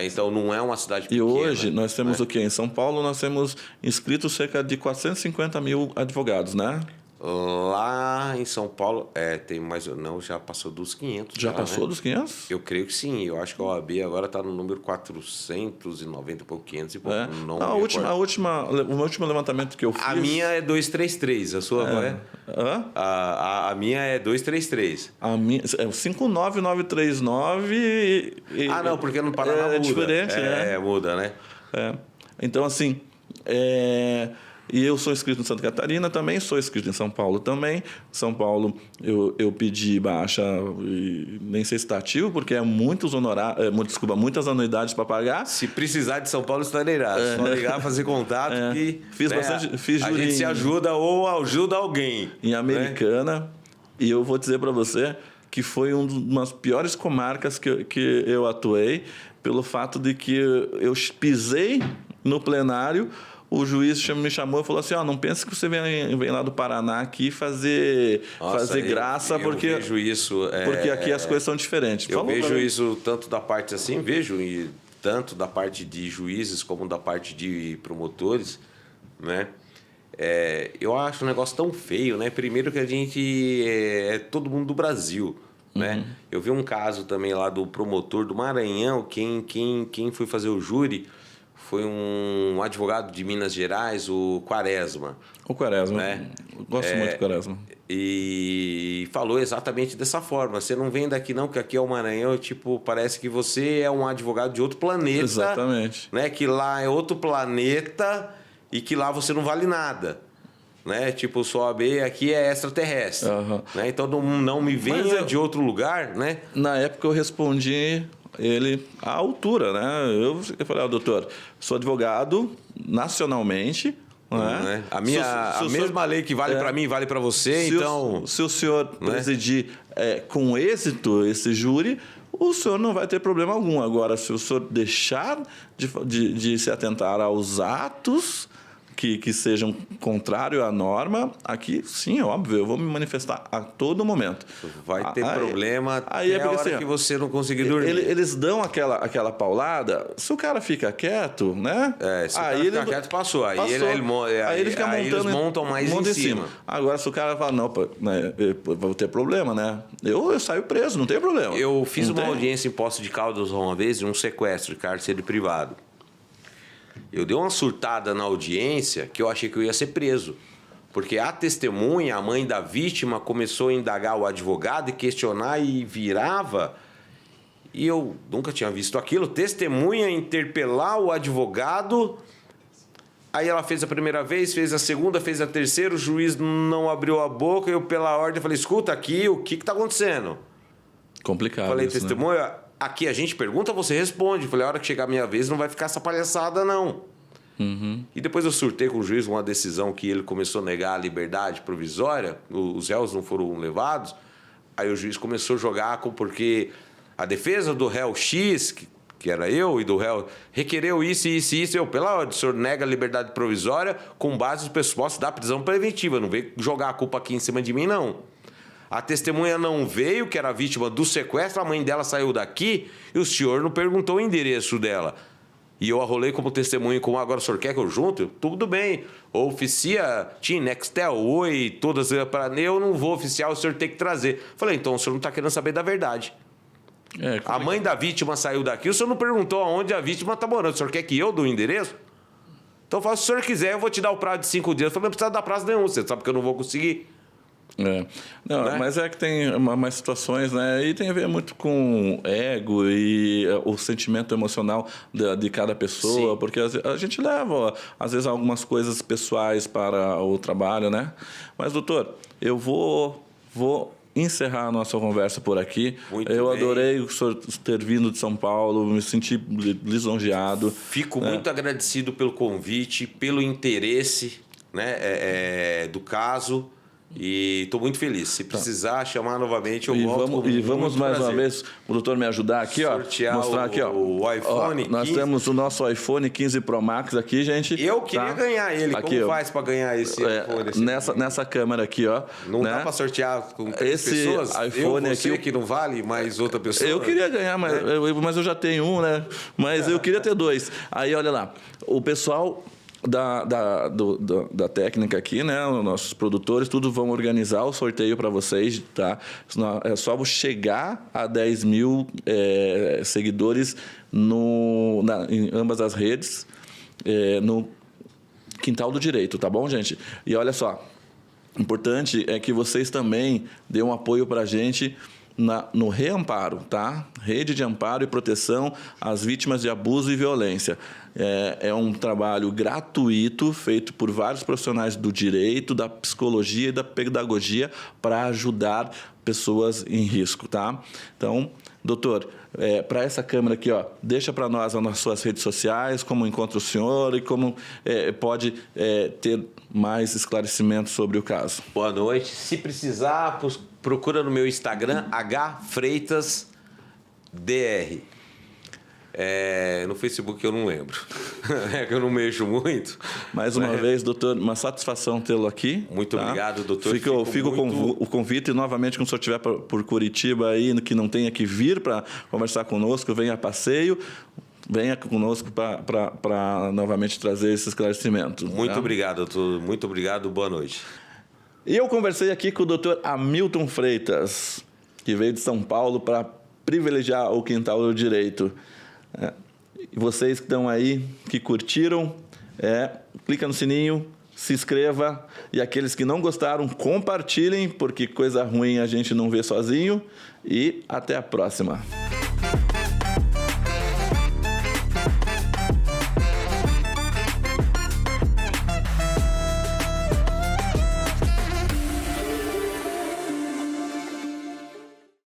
Então não é uma cidade pequena. E hoje nós temos o quê? Em São Paulo nós temos inscritos cerca de 450 mil advogados, né? Lá em São Paulo, tem mais... Não, já passou dos 500. Já passou, né? dos 500? Eu creio que sim. Eu acho que a OAB agora está no número 490 e pouco, 500 e pouco. Não o último levantamento que eu fiz... A minha é 233, a sua qual é? Hã? A minha é 233. A minha é 59939 Não, porque no Paraná muda. É diferente, né? Muda, né? Então, assim... E eu sou inscrito em Santa Catarina também, sou inscrito em São Paulo também. São Paulo eu pedi baixa, nem sei se está ativo, porque é muitas anuidades para pagar. Se precisar de São Paulo, estará. Só ligar, fazer contato que fiz a gente se ajuda ou ajuda alguém. Em Americana. Né? E eu vou dizer para você que foi uma das piores comarcas que eu atuei, pelo fato de que eu pisei no plenário. O juiz me chamou e falou assim, não pense que você vem lá do Paraná aqui fazer graça, porque eu vejo isso, porque aqui as coisas são diferentes. Eu vejo isso tanto da parte assim, tanto da parte de juízes como da parte de promotores, né? Eu acho um negócio tão feio, né? Primeiro que a gente é todo mundo do Brasil, né? Eu vi um caso também lá do promotor do Maranhão, quem foi fazer o júri foi um advogado de Minas Gerais, o Quaresma. O Quaresma, né? Gosto muito do Quaresma. E falou exatamente dessa forma. Você não vem daqui não, porque aqui é o Maranhão, parece que você é um advogado de outro planeta. Exatamente. Né? Que lá é outro planeta e que lá você não vale nada. Né? Sua OAB aqui é extraterrestre. Né? Então não me venha de outro lugar, né? Na época eu respondi... ele à altura, né? Eu falei, doutor, sou advogado nacionalmente, né? A mesma lei que vale para mim vale para você, se o senhor presidir com êxito esse júri, o senhor não vai ter problema algum. Agora, se o senhor deixar de se atentar aos atos que sejam contrários à norma, aqui, sim, é óbvio, eu vou me manifestar a todo momento. Vai ter problema até a hora que você não conseguir dormir. Eles dão aquela paulada, se o cara fica quieto, né? Se o cara fica quieto, passou. Aí eles montam mais em cima. Agora, se o cara fala, não, eu vou ter problema, né? Eu saio preso, não tem problema. Eu fiz uma audiência em Poços de Caldas uma vez de um sequestro de cárcere privado. Eu dei uma surtada na audiência que eu achei que eu ia ser preso. Porque a testemunha, a mãe da vítima, começou a indagar o advogado e questionar e virava. E eu nunca tinha visto aquilo. Testemunha interpelar o advogado. Aí ela fez a primeira vez, fez a segunda, fez a terceira. O juiz não abriu a boca. Eu, pela ordem, falei, escuta aqui, o que está acontecendo? Complicado. Falei, isso, testemunha... né? Aqui a gente pergunta, você responde. Falei, a hora que chegar a minha vez não vai ficar essa palhaçada, não. E depois eu surtei com o juiz uma decisão que ele começou a negar a liberdade provisória, os réus não foram levados. Aí o juiz começou a jogar porque a defesa do réu X, que era eu, e do réu, requereu isso. Eu, pela ordem, o senhor nega a liberdade provisória com base no pressuposto da prisão preventiva. Não veio jogar a culpa aqui em cima de mim, não. A testemunha não veio, que era vítima do sequestro, a mãe dela saiu daqui e o senhor não perguntou o endereço dela. E eu arrolei como testemunha, como agora o senhor quer que eu junte? Tudo bem. Oficia TIM, Nextel, Oi, todas para eu não vou oficiar, o senhor tem que trazer. Falei, então o senhor não está querendo saber da verdade. A mãe da vítima saiu daqui, o senhor não perguntou aonde a vítima está morando. O senhor quer que eu dê o endereço? Então eu falo, se o senhor quiser, eu vou te dar o prazo de 5 dias. Eu falei, não precisa dar prazo nenhum, você sabe que eu não vou conseguir. Não, né? Mas é que tem umas situações, né? E tem a ver muito com ego e o sentimento emocional de cada pessoa. Sim. Porque a gente leva, às vezes, algumas coisas pessoais para o trabalho, né? Mas, doutor, eu vou encerrar a nossa conversa por aqui. Eu adorei o senhor ter vindo de São Paulo, me senti lisonjeado. Fico muito agradecido pelo convite, pelo interesse, né, do caso. E estou muito feliz. Se precisar chamar novamente, eu volto. E vamos mais uma vez, o doutor me ajudar aqui, sortear mostrar aqui, o iPhone. Nós temos o nosso iPhone 15 Pro Max aqui, gente. Eu queria ganhar ele. Aqui, como faz para ganhar esse iPhone? Nessa câmera aqui, ó. Não dá para sortear com 3 pessoas? iPhone você aqui, que não vale, mais outra pessoa? Eu queria ganhar, mas eu já tenho um, né? Mas eu queria ter 2. Aí, olha lá. O pessoal da técnica aqui, né? Os nossos produtores, tudo vão organizar o sorteio para vocês, tá? É só chegar a 10 mil seguidores em ambas as redes, no Quintal do Direito, tá bom, gente? E olha só, importante é que vocês também dêem um apoio para a gente no Reamparo, tá? Rede de Amparo e Proteção às Vítimas de Abuso e Violência. É um trabalho gratuito, feito por vários profissionais do direito, da psicologia e da pedagogia para ajudar pessoas em risco, tá? Então, doutor, para essa câmera aqui, ó, deixa para nós nas suas redes sociais, como encontra o senhor e como pode ter mais esclarecimentos sobre o caso. Boa noite. Se precisar, procura no meu Instagram, hfreitasdr. No Facebook eu não lembro. É que eu não mexo muito. Mais uma vez, doutor, uma satisfação tê-lo aqui. Muito obrigado, doutor. Fico com o convite, novamente, quando o senhor estiver por Curitiba aí, que não tenha que vir para conversar conosco, venha a passeio, venha conosco para novamente trazer esse esclarecimento. Muito obrigado, doutor. Muito obrigado. Boa noite. E eu conversei aqui com o doutor Hamilton Freitas, que veio de São Paulo para privilegiar o Quintal do Direito. E vocês que estão aí, que curtiram, clica no sininho, se inscreva. E aqueles que não gostaram, compartilhem, porque coisa ruim a gente não vê sozinho. E até a próxima.